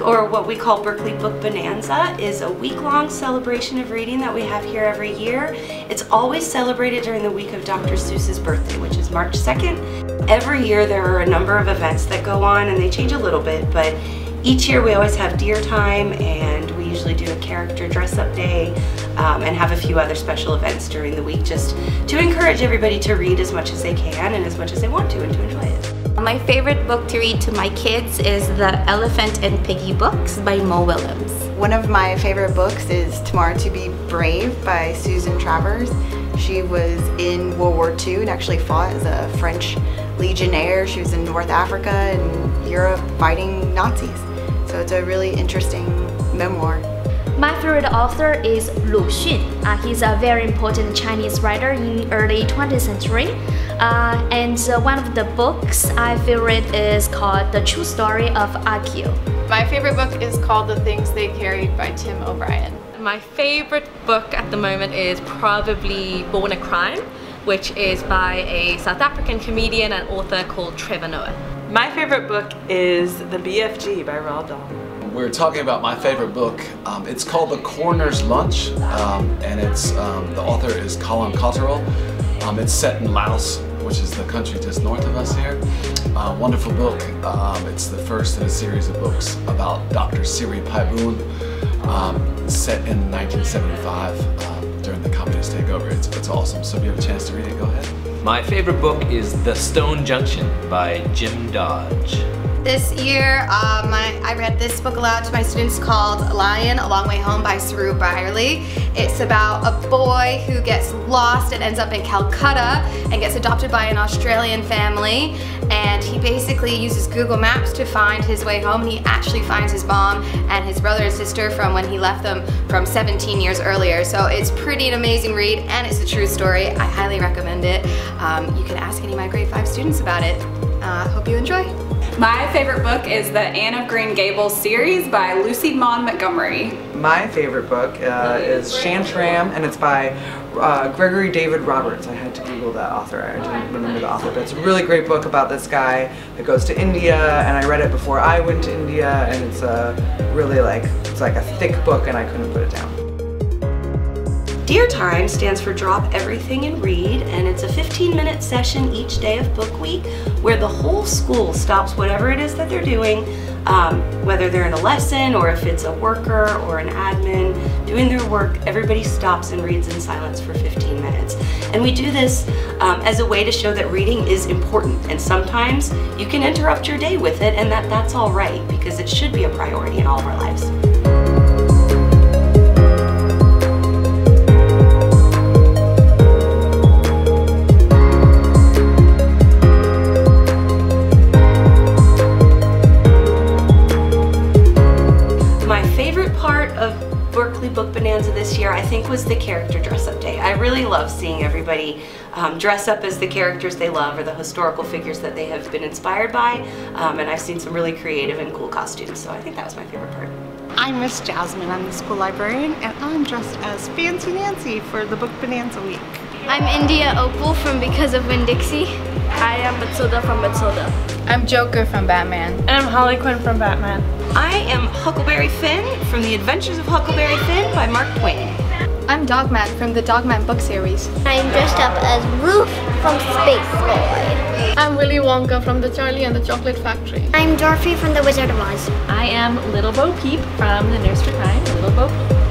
or what we call Berkeley Book Bonanza, is a week-long celebration of reading that we have here every year. It's always celebrated during the week of Dr. Seuss's birthday, which is March 2nd. Every year there are a number of events that go on, and they change a little bit, but each year we always have deer time, and we usually do a character dress-up day and have a few other special events during the week just to encourage everybody to read as much as they can and as much as they want to, and to enjoy it. My favorite book to read to my kids is The Elephant and Piggy books by Mo Willems. One of my favorite books is Tomorrow to Be Brave by Susan Travers. She was in World War II and actually fought as a French legionnaire. She was in North Africa and Europe fighting Nazis. So it's a really interesting memoir. My favorite author is Lu Xun. He's a very important Chinese writer in early 20th century. And one of the books I favorite is called The True Story of Akio. My favorite book is called The Things They Carried by Tim O'Brien. My favorite book at the moment is probably Born a Crime, which is by a South African comedian and author called Trevor Noah. My favorite book is The BFG by Roald Dahl. We're talking about my favorite book. It's called The Coroner's Lunch, and it's the author is Colin Cotterill. It's set in Laos, which is the country just north of us here. Wonderful book. It's the first in a series of books about Dr. Siri Paiboon, set in 1975 during the communist takeover. It's awesome. So if you have a chance to read it, go ahead. My favorite book is The Stone Junction by Jim Dodge. This year, I read this book aloud to my students called Lion, A Long Way Home by Saru Byerly. It's about a boy who gets lost and ends up in Calcutta and gets adopted by an Australian family, and he basically uses Google Maps to find his way home. He actually finds his mom and his brother and sister from when he left them from 17 years earlier. So it's pretty an amazing read, and it's a true story. I highly recommend it. You can ask any of my grade 5 students about it. Hope you enjoy. My favorite book is the Anne of Green Gables series by Lucy Maud Montgomery. My favorite book is Shantram, and it's by Gregory David Roberts. I had to Google that author. I didn't remember the author, but it's a really great book about this guy that goes to India, and I read it before I went to India, and it's really it's like a thick book, and I couldn't put it down. Dear Time stands for Drop Everything and Read, and it's a 15-minute session each day of Book Week where the whole school stops whatever it is that they're doing, whether they're in a lesson or if it's a worker or an admin doing their work. Everybody stops and reads in silence for 15 minutes. And we do this as a way to show that reading is important, and sometimes you can interrupt your day with it, and that's all right, because it should be a priority in all of our lives. Berkeley Book Bonanza this year, I think, was the character dress-up day. I really love seeing everybody dress up as the characters they love or the historical figures that they have been inspired by, and I've seen some really creative and cool costumes, so I think that was my favorite part. I'm Miss Jasmine, I'm the school librarian, and I'm dressed as Fancy Nancy for the Book Bonanza week. I'm India Opal from Because of Winn-Dixie. I am Matilda from Matilda. I'm Joker from Batman. And I'm Harley Quinn from Batman. I am Huckleberry Finn from The Adventures of Huckleberry Finn by Mark Twain. I'm Dogman from the Dogman book series. I'm dressed up as Roof from Space Boy. I'm Willy Wonka from the Charlie and the Chocolate Factory. I'm Dorothy from The Wizard of Oz. I am Little Bo Peep from The Nursery Rhyme, Little Bo Peep.